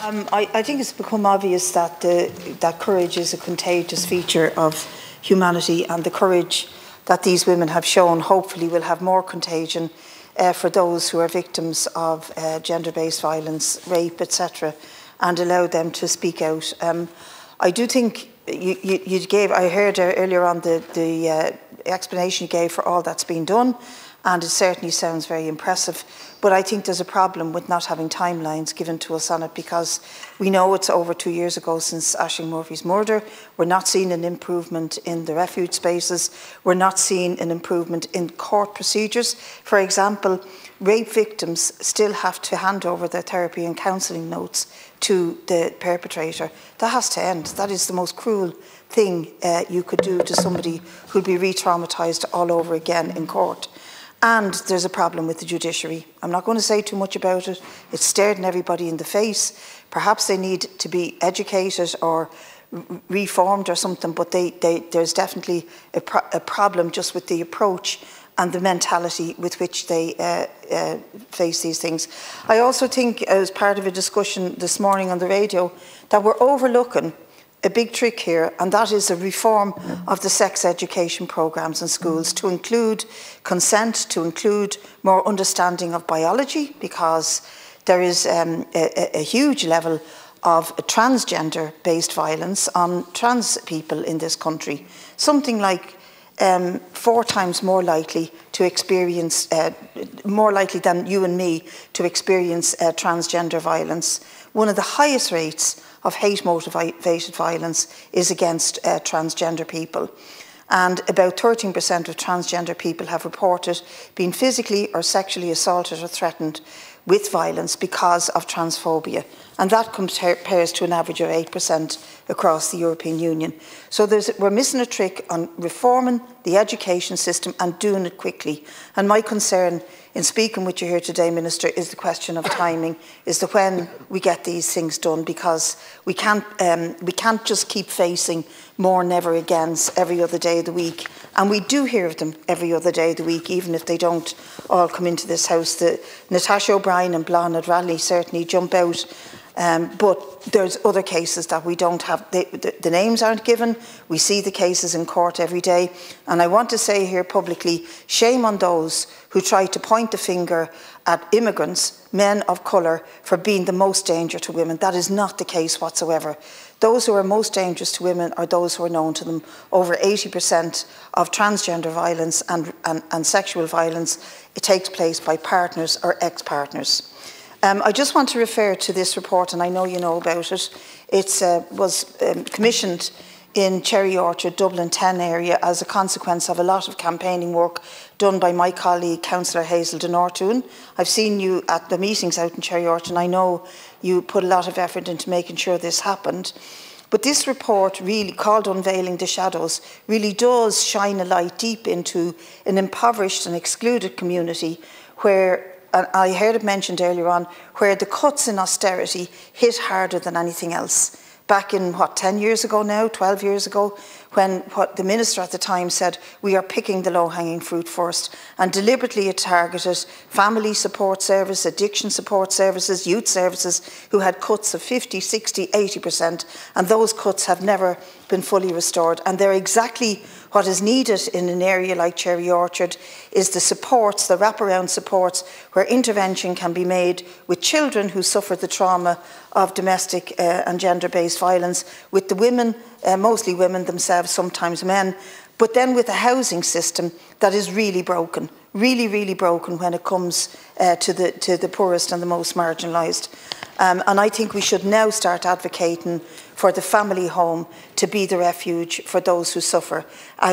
I think it's become obvious that that courage is a contagious feature of humanity, and the courage that these women have shown hopefully will have more contagion for those who are victims of gender-based violence, rape, etc., and allow them to speak out. I do think you gave, I heard earlier on the explanation you gave for all that's been done, and it certainly sounds very impressive. But I think there's a problem with not having timelines given to us on it, because we know it's over 2 years ago since Aisling Murphy's murder. We're not seeing an improvement in the refuge spaces. We're not seeing an improvement in court procedures. For example, rape victims still have to hand over their therapy and counselling notes to the perpetrator. That has to end. That is the most cruel thing you could do to somebody who'll be re-traumatised all over again in court. And there's a problem with the judiciary. I'm not going to say too much about it. It's staring everybody in the face. Perhaps they need to be educated or reformed or something, but there's definitely a problem just with the approach and the mentality with which they face these things. I also think, as part of a discussion this morning on the radio, that we're overlooking a big trick here, and that is a reform of the sex education programmes in schools to include consent, to include more understanding of biology, because there is a huge level of transgender-based violence on trans people in this country. Something like 4 times more likely to experience, more likely than you and me to experience transgender violence. One of the highest rates of hate-motivated violence is against transgender people. And about 13% of transgender people have reported being physically or sexually assaulted or threatened with violence because of transphobia. And that compares to an average of 8% across the European Union. So we're missing a trick on reforming the education system and doing it quickly. And my concern in speaking with you here today, Minister, is the question of timing, is the when we get these things done, because we can't just keep facing more never agains every other day of the week. And we do hear of them every other day of the week, even if they don't all come into this house. The Natasha O'Brien and Blonde Raleigh certainly jump out. But there's other cases that we don't have, the names aren't given. We see the cases in court every day. And I want to say here publicly, shame on those who try to point the finger at immigrants, men of colour, for being the most danger to women. That is not the case whatsoever. Those who are most dangerous to women are those who are known to them. Over 80% of transgender violence and sexual violence, it takes place by partners or ex-partners. I just want to refer to this report, and I know you know about it. It was commissioned in Cherry Orchard, Dublin 10 area, as a consequence of a lot of campaigning work done by my colleague, Councillor Hazel de Nortoon. I've seen you at the meetings out in Cherry Orchard, and I know you put a lot of effort into making sure this happened. But this report, really called Unveiling the Shadows, really does shine a light deep into an impoverished and excluded community where, and I heard it mentioned earlier on, where the cuts in austerity hit harder than anything else. Back in, 10 years ago now, 12 years ago, when what the minister at the time said, we are picking the low-hanging fruit first, and deliberately it targeted family support service, addiction support services, youth services, who had cuts of 50, 60, 80%, and those cuts have never been fully restored. And they're exactly what is needed in an area like Cherry Orchard, is the supports, the wraparound supports, where intervention can be made with children who suffer the trauma of domestic and gender-based violence, with the women, mostly women themselves, sometimes men, but then with a housing system that is really broken, really broken when it comes to the poorest and the most marginalised. And I think we should now start advocating for the family home to be the refuge for those who suffer,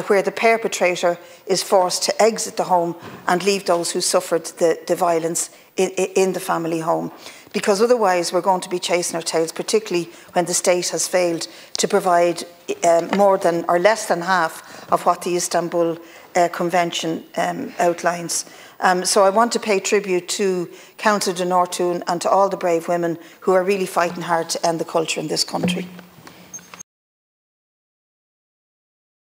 where the perpetrator is forced to exit the home and leave those who suffered the violence in the family home. Because otherwise we're going to be chasing our tails, particularly when the state has failed to provide more than or less than half of what the Istanbul Convention outlines. So I want to pay tribute to Councillor de Nortoon and to all the brave women who are really fighting hard to end the culture in this country.